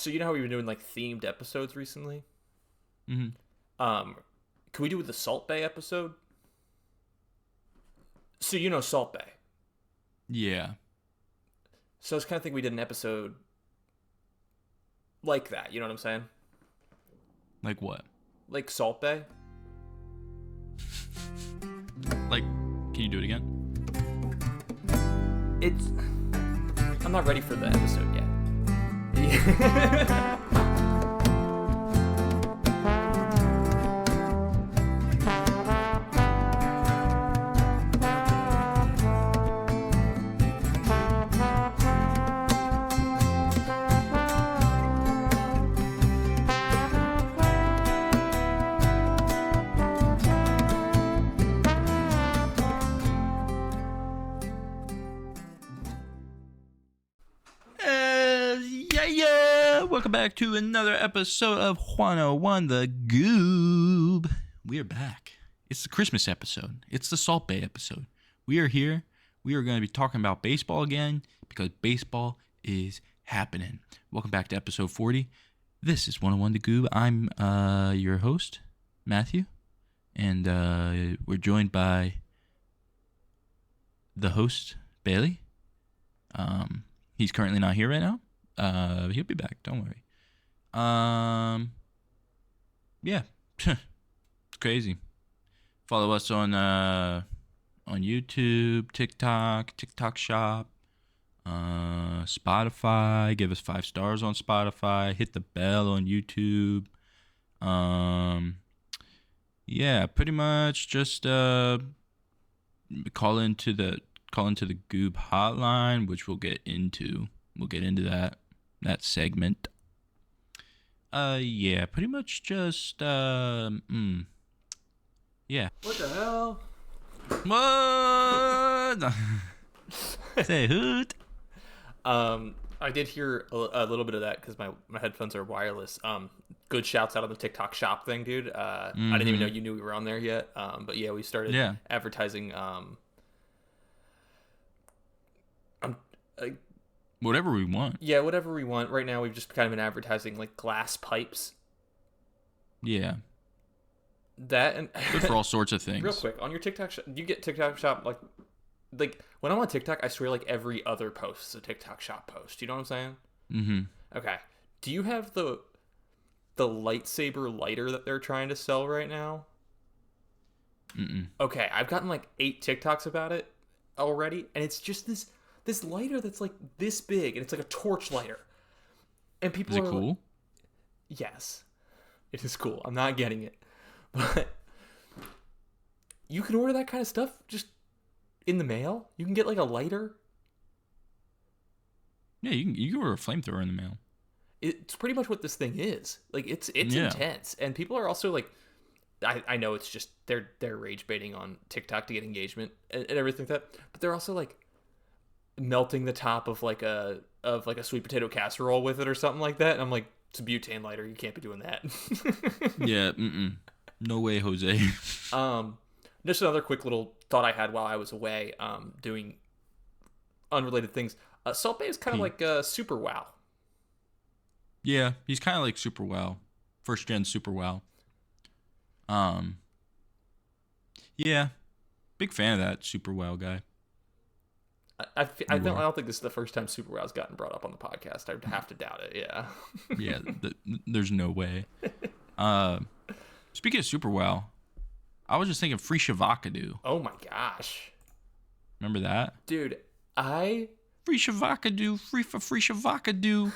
So you know how we've been doing like themed episodes recently? Mm-hmm. Can we do the Salt Bay episode? So you know Salt Bay. Yeah. So I was kind of thinking we did an episode like that. You know what I'm saying? Like what? Like Salt Bay. Like, can you do it again? I'm not ready for the episode yet. Welcome back to another episode of 101 The Goob. We are back. It's the Christmas episode. It's the Salt Bay episode. We are here. We are going to be talking about baseball again because baseball is happening. Welcome back to episode 40. This is 101 The Goob. I'm your host, Matthew, and we're joined by the host, Bailey. He's currently not here right now. He'll be back. Don't worry. Yeah, it's crazy. Follow us on YouTube, TikTok Shop, Spotify. Give us 5 stars on Spotify. Hit the bell on YouTube. Yeah, pretty much just call into the Goob hotline, which we'll get into. We'll get into that segment. Yeah, pretty much just yeah. What the hell? What? Say hoot. I did hear a little bit of that because my headphones are wireless. Good shouts out on the TikTok shop thing, dude. I didn't even know you knew we were on there yet. But yeah, we started advertising. Whatever we want. Yeah, whatever we want. Right now, we've just kind of been advertising like glass pipes. Yeah. That and good for all sorts of things. Real quick, on your TikTok shop, you get TikTok shop like when I'm on TikTok, I swear like every other post is a TikTok shop post. You know what I'm saying? Mm-hmm. Okay. Do you have the lightsaber lighter that they're trying to sell right now? Mm-mm. Okay, I've gotten like 8 TikToks about it already, and it's just this lighter that's like this big, and it's like a torch lighter. And people is it cool? Yes, it is cool. I'm not getting it, but you can order that kind of stuff just in the mail. You can get like a lighter. Yeah, you can order a flamethrower in the mail. It's pretty much what this thing is. Like it's intense, and people are also like, I know it's just they're rage baiting on TikTok to get engagement and everything like that, but they're also like melting the top of like a sweet potato casserole with it or something like that, and I'm like, it's a butane lighter, you can't be doing that. Yeah, no way, Jose. Just another quick little thought I had while I was away, doing unrelated things. Salt Bay is kind of like Super WoW. Yeah, he's kind of like Super WoW, first gen Super WoW. Yeah, big fan of that Super WoW guy. I don't think this is the first time Super WoW's gotten brought up on the podcast. I would have to doubt it. Yeah. Yeah, there's no way. Speaking of Super WoW, I was just thinking Free Shavakadu. Oh my gosh. Remember that? Dude, Free Shavakadu, free Shavakadu,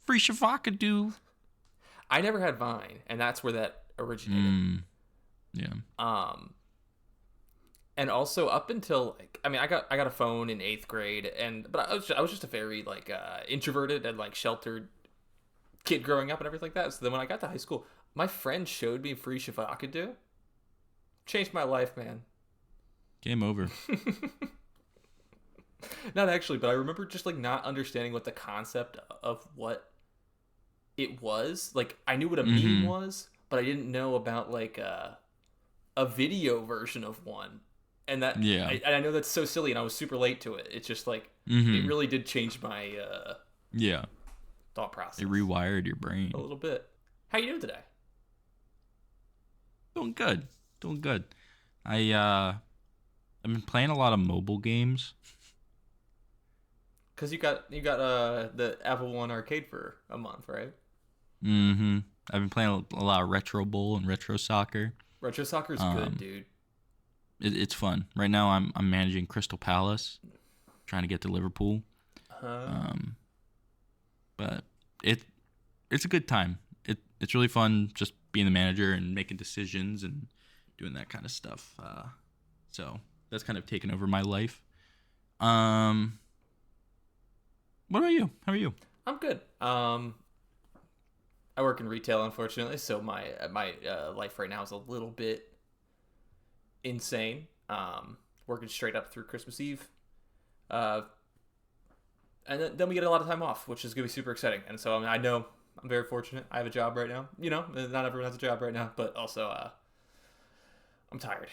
free Shavakadu. I never had Vine, and that's where that originated. Yeah. And also up until I got a phone in 8th grade, but I was just a very like introverted and like sheltered kid growing up and everything like that. So then when I got to high school, my friend showed me Free Shavakadu. Changed my life, man. Game over. Not actually, but I remember just like not understanding what the concept of what it was. Like I knew what a meme was, but I didn't know about like a video version of one. And that, I know that's so silly, and I was super late to it. It's just like, it really did change my, thought process. It rewired your brain. A little bit. How you doing today? Doing good. Doing good. I've been playing a lot of mobile games. Cause you got the Apple One arcade for a month, right? Mm-hmm. I've been playing a lot of Retro Bowl and Retro Soccer. Retro Soccer's good, dude. It's fun. Right now I'm managing Crystal Palace, trying to get to Liverpool. But it's a good time. It's really fun just being the manager and making decisions and doing that kind of stuff. So that's kind of taken over my life. What about you? How are you? I'm good. I work in retail, unfortunately, so my life right now is a little bit insane. Working straight up through Christmas Eve, and then we get a lot of time off, which is gonna be super exciting. And so I know I'm very fortunate. I have a job right now. You know, not everyone has a job right now, but also I'm tired.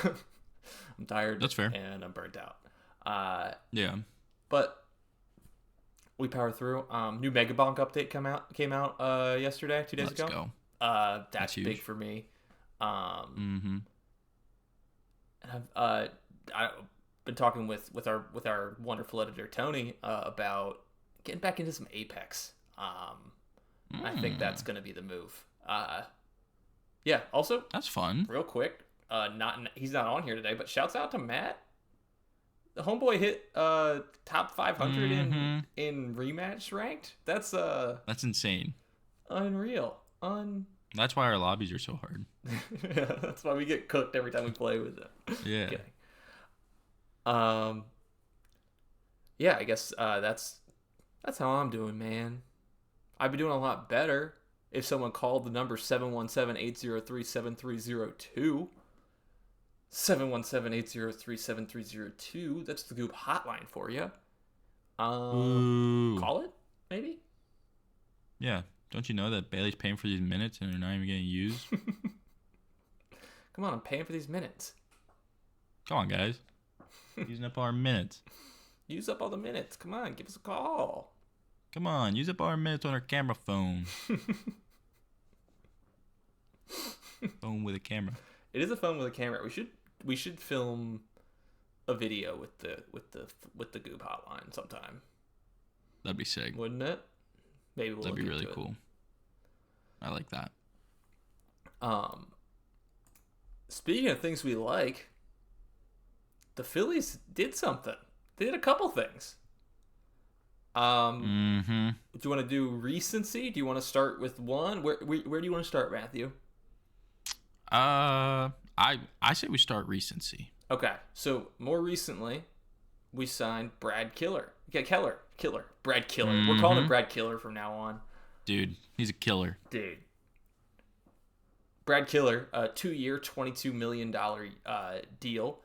I'm tired. That's fair. And I'm burnt out. Yeah. But we power through. New Megabonk update came out yesterday, 2 days ago. Let's go. That's big for me. Mm-hmm. And I've been talking with our wonderful editor Tony about getting back into some Apex. I think that's gonna be the move. Yeah. Also, that's fun. Real quick, he's not on here today, but shouts out to Matt. The homeboy hit top 500 in rematch ranked. That's insane. Unreal. That's why our lobbies are so hard. Yeah, that's why we get cooked every time we play with it. Yeah. Kidding. Yeah, I guess that's how I'm doing, man. I'd be doing a lot better if someone called the number 717-803-7302. 717-803-7302. That's the Goop hotline for you. Call it, maybe? Yeah. Don't you know that Bailey's paying for these minutes and they're not even getting used? Come on, I'm paying for these minutes. Come on, guys. Using up our minutes. Use up all the minutes. Come on, give us a call. Come on, use up our minutes on our camera phone. Phone with a camera. It is a phone with a camera. We should film a video with the Goop hotline sometime. That'd be sick. Wouldn't it? Maybe we'll That'd be really cool. I like that. Speaking of things we like, the Phillies did something. They did a couple things. Do you want to do recency? Do you want to start with one? Where do you want to start, Matthew? I say we start recency. Okay, so more recently, we signed Brad Keller. Brad Keller. We're calling him Brad Keller from now on. Dude, he's a killer. Dude. Brad Keller, a 2-year, $22 million deal.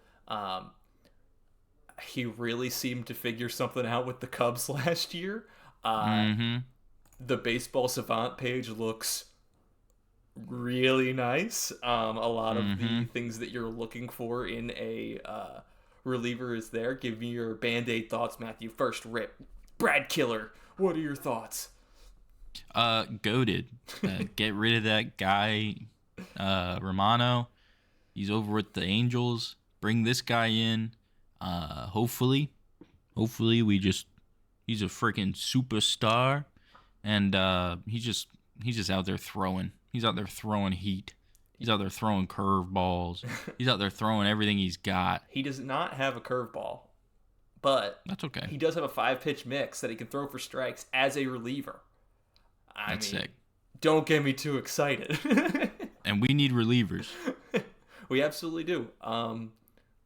He really seemed to figure something out with the Cubs last year. The Baseball Savant page looks really nice. A lot of the things that you're looking for in a reliever is there. Give me your Band-Aid thoughts, Matthew. First rip. Brad Keller, what are your thoughts? Goated. Get rid of that guy, Romano. He's over with the Angels. Bring this guy in. Hopefully he's a freaking superstar, and he's just out there throwing. He's out there throwing heat. He's out there throwing curveballs. He's out there throwing everything he's got. He does not have a curveball, but that's okay. He does have a 5-pitch mix that he can throw for strikes as a reliever. That's sick. Don't get me too excited. And we need relievers. We absolutely do.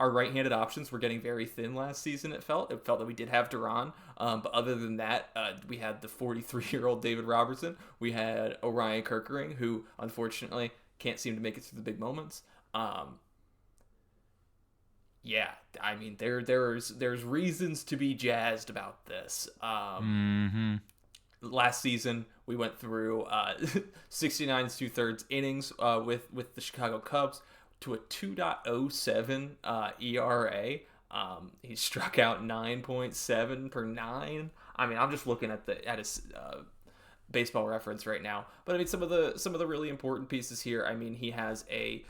Our right-handed options were getting very thin last season, it felt that we did have Duran. But other than that, we had the 43-year-old David Robertson. We had Orion Kerkering, who unfortunately can't seem to make it through the big moments. Yeah, I mean, there's reasons to be jazzed about this. Last season, we went through 69 2/3 innings with the Chicago Cubs to a 2.07 ERA. He struck out 9.7 per 9. I mean, I'm just looking at his Baseball Reference right now. But I mean, some of the really important pieces here. I mean, he had a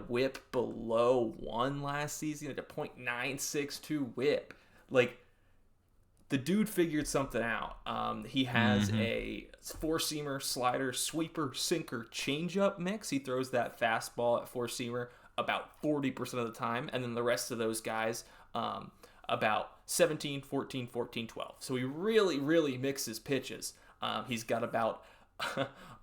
WHIP below 1 last season. He had a .962 WHIP. Like, the dude figured something out. He has a four-seamer, slider, sweeper, sinker, changeup mix. He throws that fastball at four-seamer about 40% of the time, and then the rest of those guys about 17, 14, 14, 12. So he really, really mixes pitches. He's got about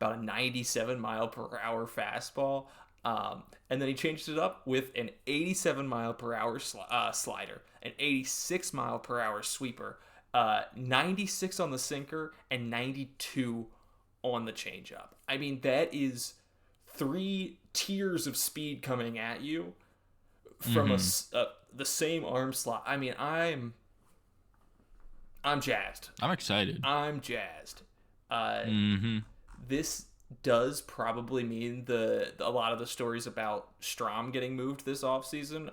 a 97 mile per hour fastball, and then he changed it up with an 87 mile per hour slider, an 86 mile per hour sweeper, 96 on the sinker, and 92 on the changeup. I mean, that is 3 tiers of speed coming at you from the same arm slot. I mean, I'm jazzed. I'm excited. I'm jazzed. This does probably mean a lot of the stories about Strom getting moved this offseason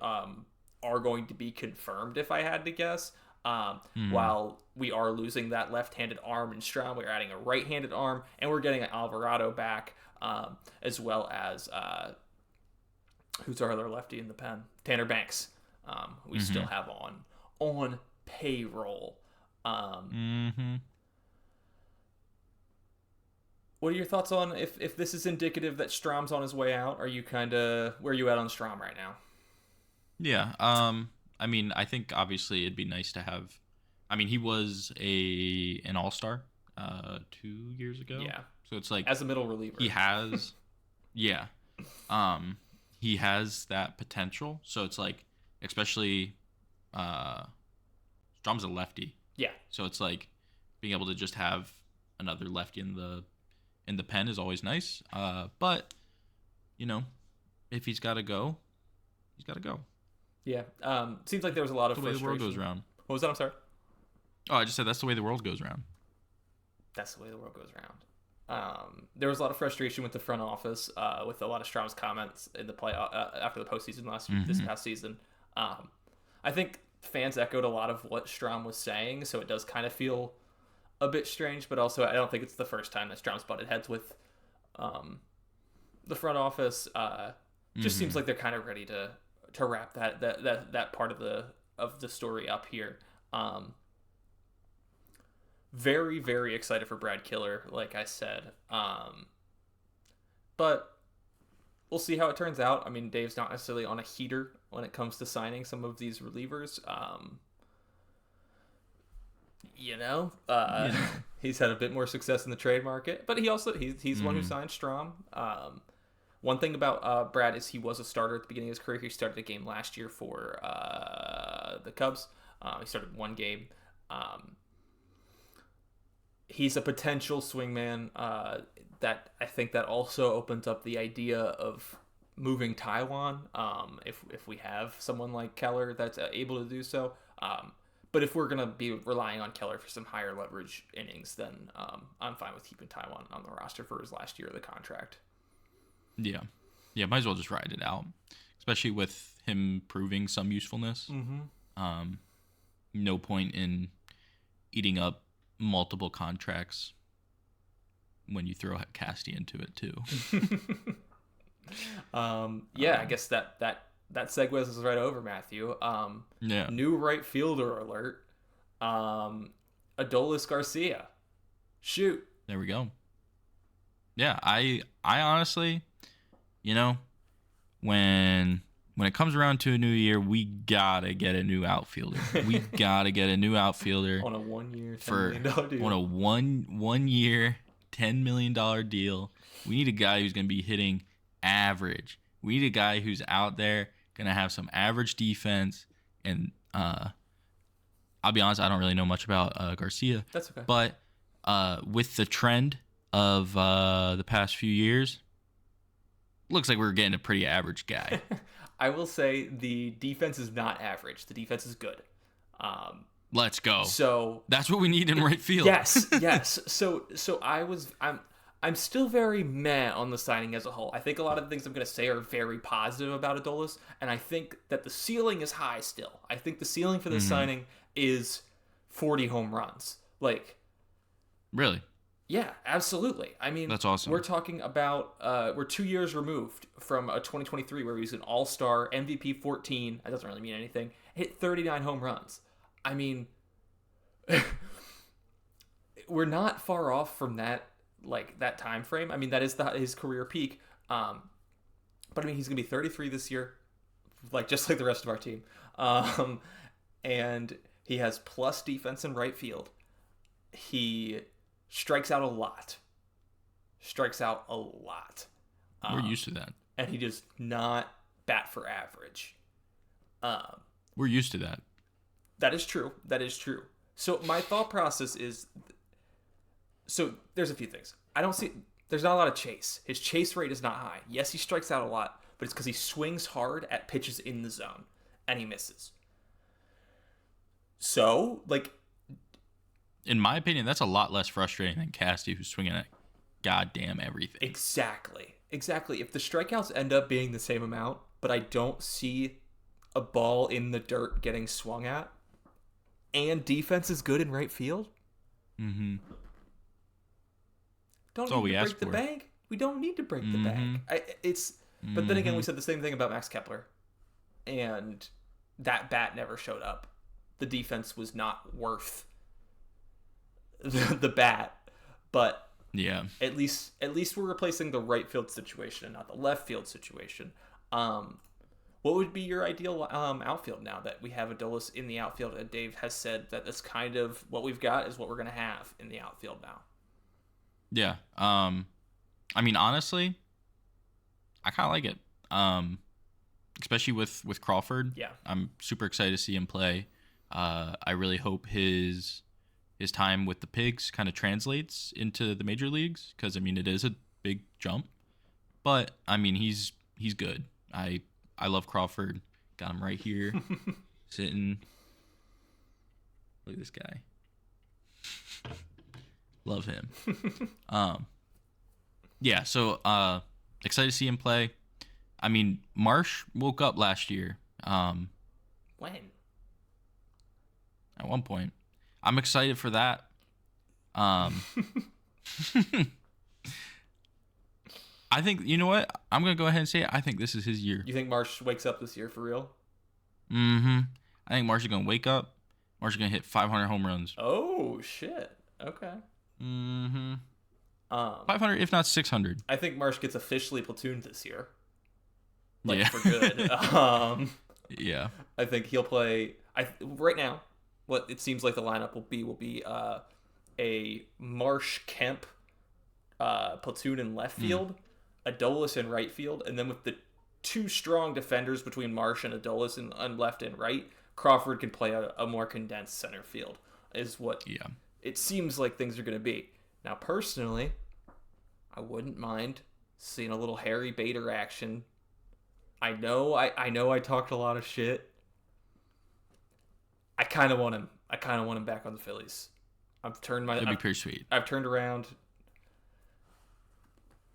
are going to be confirmed, if I had to guess. While we are losing that left-handed arm in Strom, we're adding a right-handed arm, and we're getting Alvarado back, as well as who's our other lefty in the pen? Tanner Banks. We still have on payroll. What are your thoughts on if this is indicative that Strom's on his way out? Are you where are you at on Strom right now? Yeah. I mean, I think obviously it'd be nice to have. I mean, he was an all-star 2 years ago. Yeah. So it's like as a middle reliever, he has. Yeah. He has that potential. So it's like, especially, Strom's a lefty. Yeah. So it's like being able to just have another lefty in the pen is always nice. But if he's got to go, he's got to go. Yeah. Seems like there was a lot of frustration. That's the way the world goes round. What was that? I'm sorry. Oh, I just said that's the way the world goes round. That's the way the world goes round. There was a lot of frustration with the front office, with a lot of Strom's comments in the play after the postseason this past season. I think fans echoed a lot of what Strom was saying, so it does kind of feel a bit strange. But also, I don't think it's the first time that Strom's butted heads with the front office. Just seems like they're kind of ready to wrap that part of the story up here. Very, very excited for Brad Killer, like I said. But we'll see how it turns out. I mean, Dave's not necessarily on a heater when it comes to signing some of these relievers. He's had a bit more success in the trade market, but he's the one who signed Strom. One thing about Brad is he was a starter at the beginning of his career. He started a game last year for the Cubs. He started one game. He's a potential swingman that I think that also opens up the idea of moving Taiwan if we have someone like Keller that's able to do so. But if we're going to be relying on Keller for some higher leverage innings, then I'm fine with keeping Taiwan on the roster for his last year of the contract. Yeah, might as well just ride it out, especially with him proving some usefulness. No point in eating up multiple contracts when you throw Casty into it too. I guess that segues us right over, Matthew. New right fielder alert. Adolis Garcia. Shoot. There we go. Yeah, I honestly, when it comes around to a new year, we gotta get a new outfielder. We gotta get a new outfielder on a 1 year, $10 million deal. On a one year, $10 million deal. We need a guy who's gonna be hitting average. We need a guy who's out there gonna have some average defense. And I'll be honest, I don't really know much about Garcia. That's okay. But with the trend of the past few years, looks like we're getting a pretty average guy. I will say the defense is not average. The defense is good. Let's go. So that's what we need in right field. Yes. So I'm still very meh on the signing as a whole. I think a lot of the things I'm going to say are very positive about Adolis, and I think that the ceiling is high still. I think the ceiling for this signing is 40 home runs. Like, really? Yeah, absolutely. I mean, That's awesome. We're talking about we're 2 years removed from a 2023 where he was an All-Star, MVP 14. That doesn't really mean anything. Hit 39 home runs. I mean, we're not far off from that time frame. I mean, that is his career peak. But I mean, he's gonna be 33 this year, just like the rest of our team. Um, and he has plus defense in right field. He strikes out a lot. We're used to that. And he does not bat for average. We're used to that. That is true. So my thought process is, so there's a few things. There's not a lot of chase. His chase rate is not high. Yes, he strikes out a lot, but it's because he swings hard at pitches in the zone, and he misses. So, in my opinion, that's a lot less frustrating than Casty, who's swinging at goddamn everything. Exactly. If the strikeouts end up being the same amount, but I don't see a ball in the dirt getting swung at, and defense is good in right field, mm-hmm. Don't need to break the bank. We don't need to break the bank. But then again, we said the same thing about Max Kepler, and that bat never showed up. The defense was not worth the bat, but yeah, at least we're replacing the right field situation and not the left field situation. What would be your ideal outfield now that we have Adolis in the outfield? And Dave has said that that's kind of what we've got is what we're going to have in the outfield now. Yeah. I mean, honestly, I kind of like it. Especially with Crawford. Yeah. I'm super excited to see him play. I really hope his time with the Pigs kind of translates into the major leagues, because I mean it is a big jump. But I mean he's good. I love Crawford. Got him right here, sitting. Look at this guy. Love him. Yeah, so excited to see him play. I mean, Marsh woke up last year. When? At one point. I'm excited for that. I think, you know what? I'm going to go ahead and say it. I think this is his year. You think Marsh wakes up this year for real? Mm-hmm. I think Marsh is going to wake up. Marsh is going to hit 500 home runs. Oh, shit. Okay. Mm-hmm. 500, if not 600. I think Marsh gets officially platooned this year. Yeah. For good. Yeah. I think he'll play. Right now, what it seems like the lineup will be a Marsh Kemp platoon in left field, Adolis in right field, and then with the two strong defenders between Marsh and Adolis on left and right, Crawford can play a more condensed center field. Is what it seems like things are going to be. Now, personally, I wouldn't mind seeing a little Harry Bader action. I know I talked a lot of shit. I kind of want him. I kind of want him back on the Phillies. That'd be pretty sweet. I've turned around.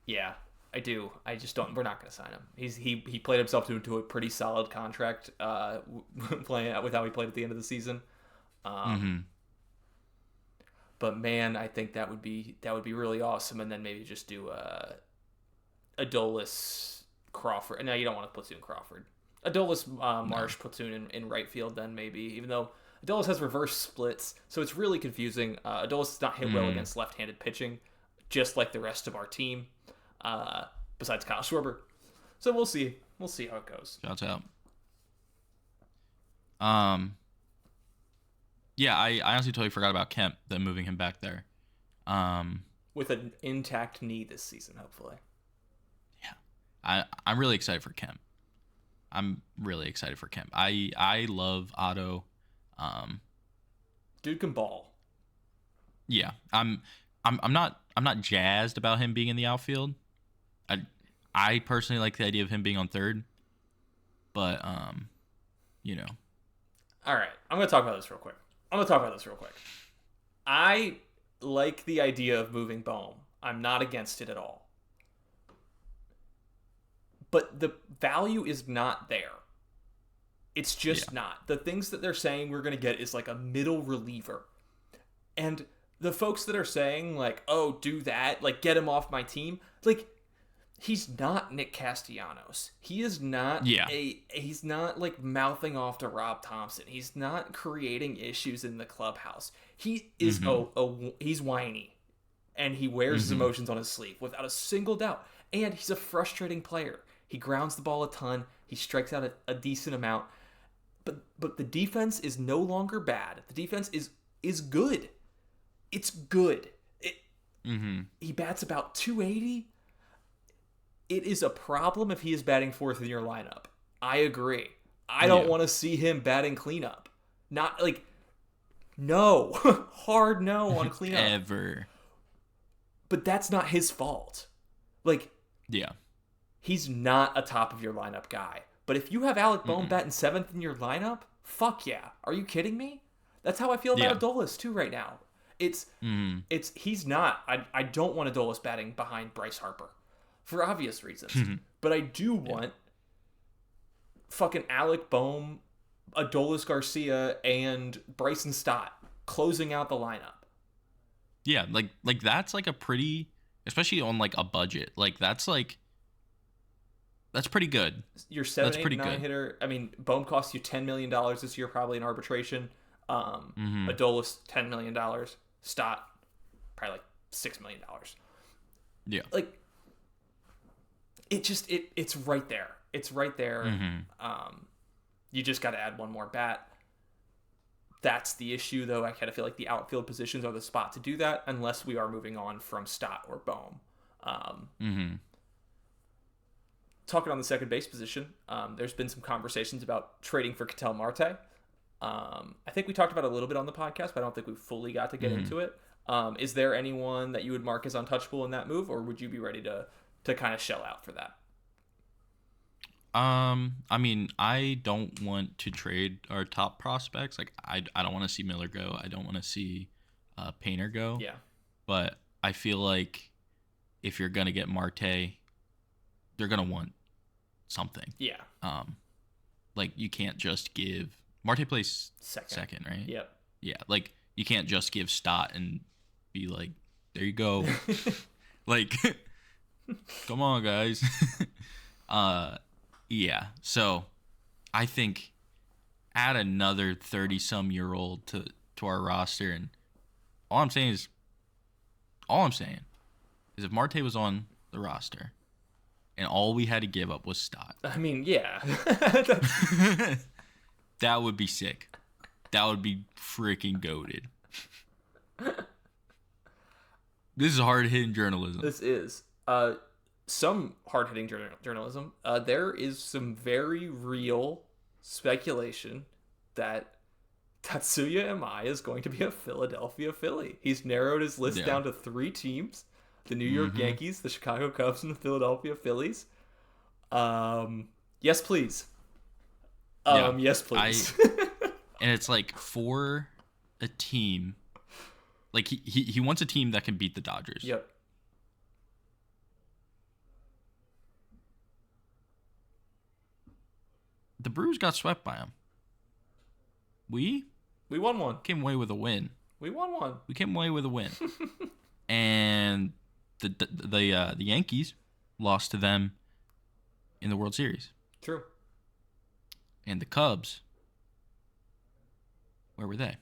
Yeah, I do. I just don't. We're not going to sign him. He played himself into a pretty solid contract. Playing with how he played at the end of the season. But man, I think that would be really awesome. And then maybe just do Adolis, Crawford. No, you don't want to platoon Crawford. Adolis, Marsh platoon in right field. Then maybe, even though Adolis has reverse splits, so it's really confusing. Adolis does not hit well against left-handed pitching, just like the rest of our team. Besides Kyle Schwarber. So we'll see. We'll see how it goes. Shouts out. Yeah, I honestly totally forgot about Kemp, then moving him back there. With an intact knee this season, hopefully. Yeah. I'm really excited for Kemp. I love Otto. Dude can ball. Yeah. I'm not jazzed about him being in the outfield. I personally like the idea of him being on third. But you know. All right, I'm going to talk about this real quick. I like the idea of moving Bohm. I'm not against it at all. But the value is not there. It's just not. The things that they're saying we're going to get is like a middle reliever. And the folks that are saying like, "Oh, do that, like get him off my team," like he's not Nick Castellanos. He is not he's not like mouthing off to Rob Thompson. He's not creating issues in the clubhouse. He is he's whiny, and he wears his emotions on his sleeve without a single doubt. And he's a frustrating player. He grounds the ball a ton. He strikes out a decent amount. But the defense is no longer bad. The defense is good. It's good. He bats about 280. It is a problem if he is batting fourth in your lineup. I agree. I don't want to see him batting cleanup. Not like, no. Hard no on cleanup. Ever. But that's not his fault. Like, yeah. He's not a top of your lineup guy. But if you have Alec Bohm batting seventh in your lineup, fuck yeah. Are you kidding me? That's how I feel about Adolis too right now. He's not. I don't want Adolis batting behind Bryce Harper for obvious reasons. But I do want fucking Alec Bohm, Adolis Garcia, and Bryson Stott closing out the lineup. Yeah, like that's like a pretty, especially on like a budget. Like that's pretty good. Your 7, 8, 9 hitter. I mean, Bohm costs you $10 million this year, probably in arbitration. Adolis $10 million. Stott probably like $6 million. Yeah, like it's right there. It's right there. You just got to add one more bat. That's the issue, though. I kind of feel like the outfield positions are the spot to do that, unless we are moving on from Stott or Bohm. Talking on the second base position, there's been some conversations about trading for Ketel Marte. I think we talked about it a little bit on the podcast, but I don't think we fully got to get into it. Is there anyone that you would mark as untouchable in that move, or would you be ready to kind of shell out for that? I mean, I don't want to trade our top prospects. Like, I don't want to see Miller go. I don't want to see Painter go. Yeah. But I feel like if you're gonna get Marte, they're gonna want something. Yeah. Like you can't just give Marte plays second, right? Yep. Yeah. Like you can't just give Stott and be like, there you go. Like, come on, guys. Yeah. So I think add another 30-some-year-old to our roster, and all I'm saying is if Marte was on the roster and all we had to give up was Stott. I mean, yeah. That would be sick. That would be freaking goated. This is hard-hitting journalism. This is. Some hard-hitting journalism. There is some very real speculation that Tatsuya Imai is going to be a Philadelphia Philly. He's narrowed his list down to 3 teams: the New York Yankees, the Chicago Cubs, and the Philadelphia Phillies. Yes, please. Yes, please. And it's like for a team, like he wants a team that can beat the Dodgers. Yep. The Brewers got swept by him. We won one. Came away with a win. We won one. We came away with a win. And the Yankees lost to them in the World Series. True. And the Cubs, where were they?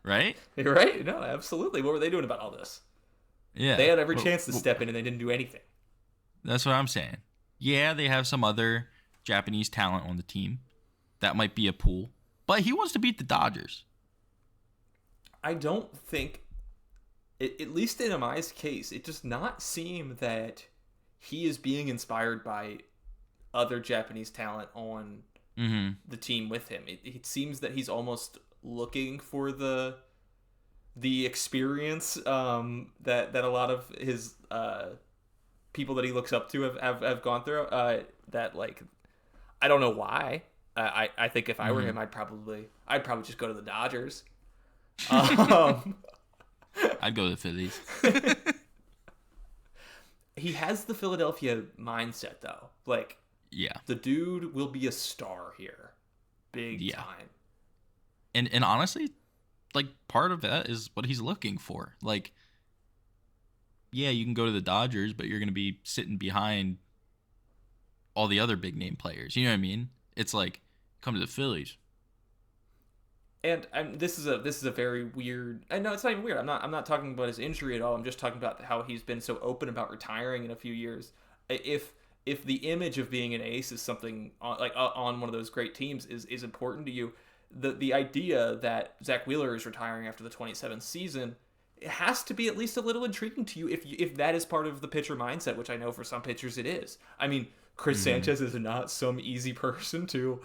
Right? You're right. No, absolutely. What were they doing about all this? Yeah. They had every chance to step in and they didn't do anything. That's what I'm saying. Yeah, they have some other Japanese talent on the team. That might be a pool. But he wants to beat the Dodgers. I don't think, at least in Amai's case, it does not seem that he is being inspired by other Japanese talent on the team with him. It seems that he's almost looking for the experience that a lot of his people that he looks up to have gone through. That, like, I don't know why. I think if I were him, I'd probably just go to the Dodgers. I'd go to the Phillies. He has the Philadelphia mindset, though. Like, yeah, the dude will be a star here, big time. And honestly, like, part of that is what he's looking for. Like, yeah, you can go to the Dodgers, but you're going to be sitting behind all the other big name players. You know what I mean? It's like, come to the Phillies. And this is a very weird. I know it's not even weird. I'm not talking about his injury at all. I'm just talking about how he's been so open about retiring in a few years. If the image of being an ace is something on one of those great teams is important to you, the idea that Zach Wheeler is retiring after the 27th season, it has to be at least a little intriguing to you if that is part of the pitcher mindset, which I know for some pitchers it is. I mean, Chris Sanchez is not some easy person to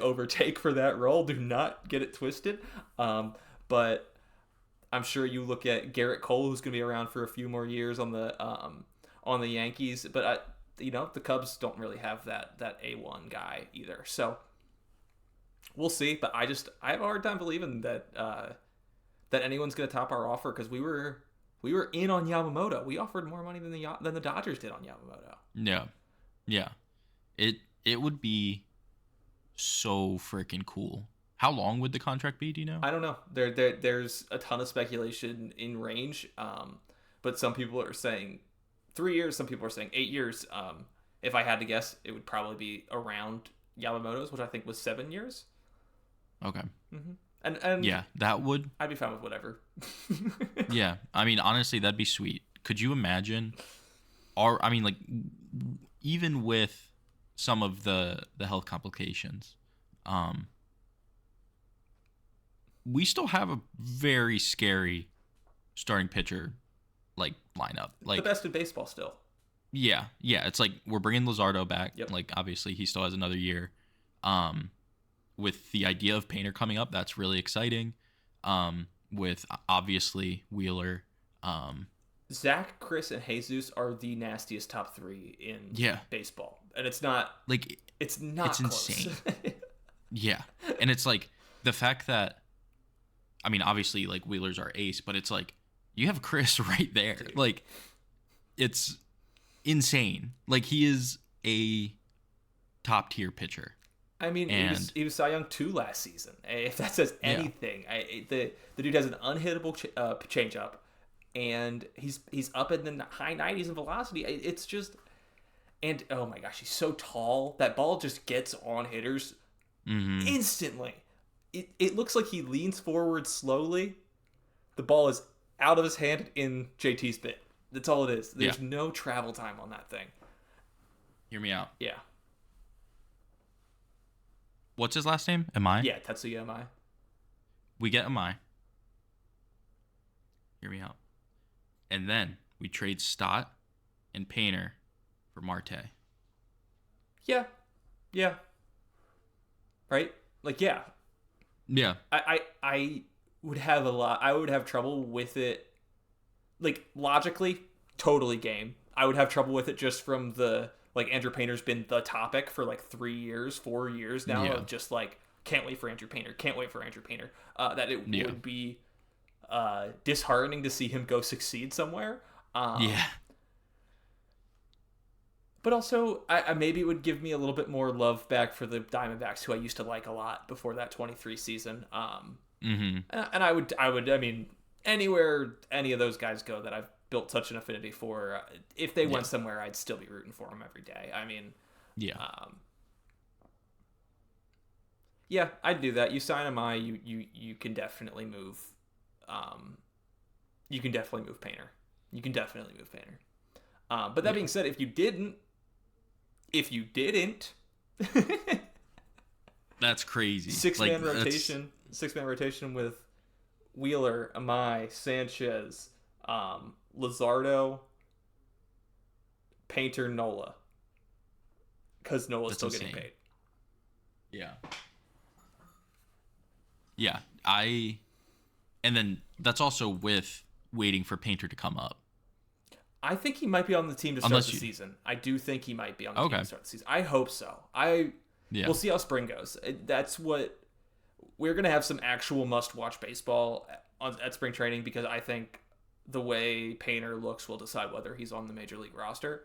overtake for that role. Do not get it twisted. But I'm sure you look at Garrett Cole, who's going to be around for a few more years on the Yankees. But the Cubs don't really have that A1 guy either. So we'll see. But I have a hard time believing that anyone's going to top our offer, because we were in on Yamamoto. We offered more money than the Dodgers did on Yamamoto. Yeah. It would be so freaking cool. How long would the contract be, do you know? I don't know. There's a ton of speculation in range, but some people are saying 3 years, some people are saying 8 years. If I had to guess, it would probably be around Yamamoto's, which I think was 7 years. Okay. Mm-hmm. And yeah, that would... I'd be fine with whatever. Yeah, I mean, honestly, that'd be sweet. Could you imagine... even with some of the health complications, we still have a very scary starting pitcher lineup. The best in baseball still. Yeah. It's like we're bringing Luzardo back. Yep. Like, obviously, he still has another year. With the idea of Painter coming up, that's really exciting. With obviously Wheeler. Zach, Chris, and Jesus are the nastiest top three in baseball, and it's not it's close. Insane. Yeah, and it's like the fact that, I mean, obviously, like, Wheeler's our ace, but it's like you have Chris right there. Dude. Like, it's insane. Like, he is a top tier pitcher. I mean, he was Cy Young 2 last season. If that says anything, the dude has an unhittable changeup. And he's up in the high 90s in velocity. It's just, and oh my gosh, he's so tall. That ball just gets on hitters instantly. It looks like he leans forward slowly. The ball is out of his hand in JT's bit. That's all it is. There's no travel time on that thing. Hear me out. Yeah. What's his last name? Amai? Yeah, Tetsuya Amai. We get Amai. Hear me out. And then we trade Stott and Painter for Marte. Yeah. Right? Like, yeah. Yeah. I would have trouble with it. Like, logically, totally game. I would have trouble with it just from the, like, Andrew Painter's been the topic for like 4 years now of just like, can't wait for Andrew Painter. That it would be disheartening to see him go succeed somewhere. But also, I maybe it would give me a little bit more love back for the Diamondbacks, who I used to like a lot before that 23 season. And I mean, anywhere any of those guys go that I've built such an affinity for, if they went somewhere, I'd still be rooting for them every day. I mean, I'd do that. You sign Amai, you can definitely move. You can definitely move Painter. But that being said, if you didn't, that's crazy. Six-man rotation with Wheeler, Amai, Sanchez, Luzardo, Painter, Nola. Because Nola's still getting paid. Yeah. And then that's also with waiting for Painter to come up. I think he might be on the team to start the season. I do think he might be on the team to start the season. I hope so. We'll see how spring goes. That's what we're going to have, some actual must-watch baseball at spring training, because I think the way Painter looks will decide whether he's on the major league roster.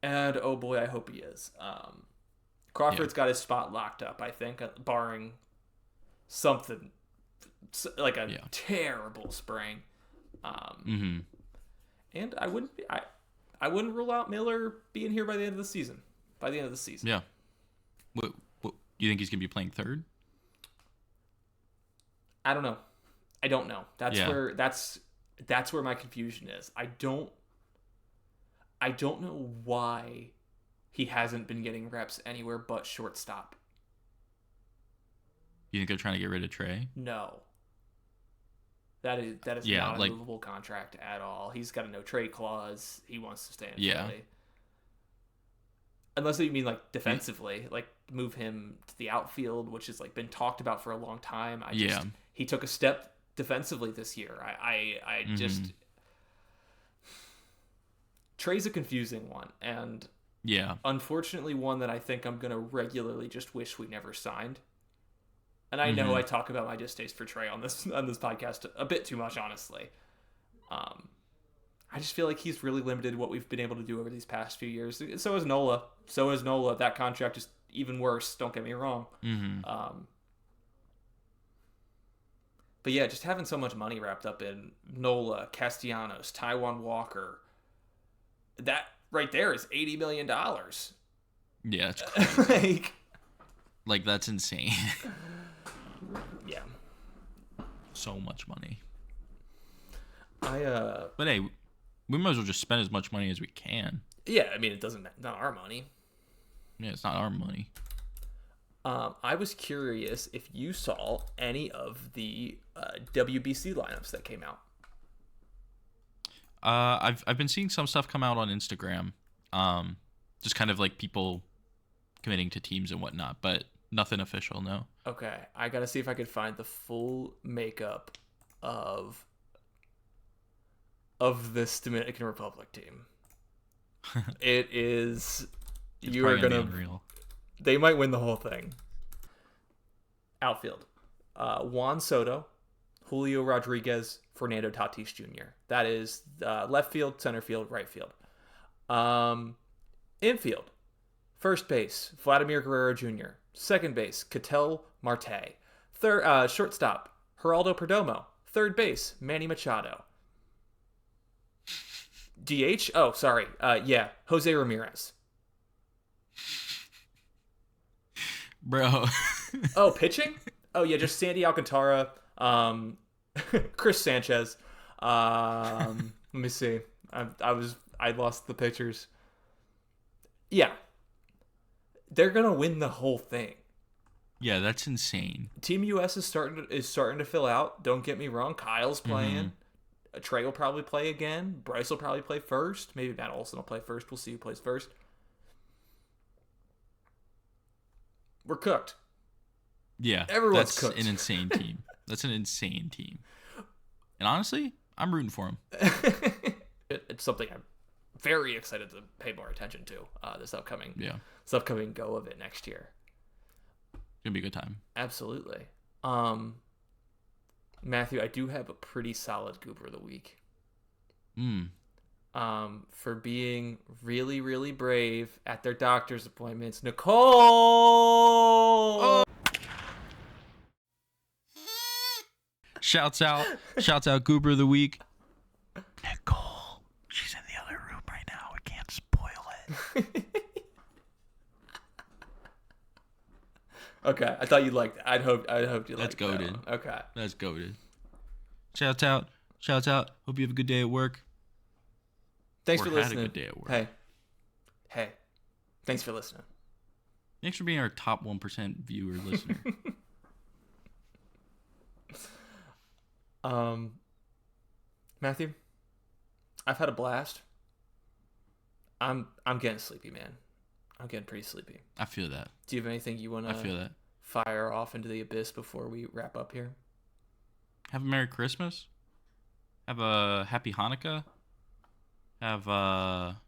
And oh boy, I hope he is. Crawford's got his spot locked up, I think, barring something like a terrible spring. And I wouldn't rule out Miller being here by the end of the season. Yeah. What you think he's gonna be playing third? I don't know. That's where my confusion is. I don't know why he hasn't been getting reps anywhere but shortstop. You think they're trying to get rid of Trey? No. That is not a movable contract at all. He's got a no trade clause. He wants to stay in Philly. Unless you mean like defensively, like move him to the outfield, which has like been talked about for a long time. He took a step defensively this year. I just Trey's a confusing one, and unfortunately one that I think I'm gonna regularly just wish we never signed. And I know I talk about my distaste for Trey on this podcast a bit too much, honestly. I just feel like he's really limited what we've been able to do over these past few years. So is Nola. That contract is even worse. Don't get me wrong. But yeah, just having so much money wrapped up in Nola, Castellanos, Taijuan Walker, that right there is $80 million. Yeah, it's crazy. like that's insane. Yeah. So much money. But hey, we might as well just spend as much money as we can. Yeah, I mean, not our money. Yeah, it's not our money. I was curious if you saw any of the WBC lineups that came out. I've been seeing some stuff come out on Instagram. Just kind of like people committing to teams and whatnot, but nothing official, no. Okay, I gotta see if I could find the full makeup of this Dominican Republic team. It is. You are gonna. Unreal. They might win the whole thing. Outfield: Juan Soto, Julio Rodriguez, Fernando Tatis Jr. That is left field, center field, right field. Infield: first base, Vladimir Guerrero Jr. Second base, Ketel Marte. Shortstop, Geraldo Perdomo. Third base, Manny Machado. DH? Oh, sorry. Jose Ramirez. Bro. Oh, pitching? Oh, yeah, just Sandy Alcantara, Chris Sanchez. Let me see. I lost the pictures. Yeah. They're going to win the whole thing. Yeah, that's insane. Team US is starting to fill out. Don't get me wrong. Kyle's playing. Trey will probably play again. Bryce will probably play first. Maybe Matt Olson will play first. We'll see who plays first. We're cooked. Yeah. Everyone's that's cooked. An insane team. That's an insane team. And honestly, I'm rooting for them. It's something I'm very excited to pay more attention to this upcoming go of it next year. It's going to be a good time. Absolutely. Matthew, I do have a pretty solid Goober of the Week. For being really, really brave at their doctor's appointments. Nicole! Oh. Shouts out Goober of the Week. Nicole, she's in the other room right now. I can't spoil it. Okay, I thought you'd like that. I'd hoped you liked That's goated. that. Okay. That's goated. Shouts out. Hope you have a good day at work. Thanks for listening. Had a good day at work. Hey. Thanks for listening. Thanks for being our top 1% viewer listener. Matthew, I've had a blast. I'm getting sleepy, man. I'm getting pretty sleepy. I feel that. Do you have anything you want to fire off into the abyss before we wrap up here? Have a Merry Christmas. Have a Happy Hanukkah. Have a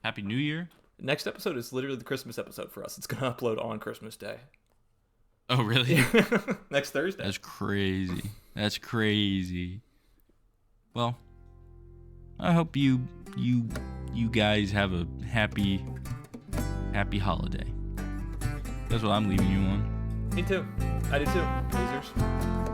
Happy New Year. Next episode is literally the Christmas episode for us. It's going to upload on Christmas Day. Oh, really? Next Thursday. That's crazy. Well, I hope you guys have a happy happy holiday. That's what I'm leaving you on. Me too. I do too. Losers.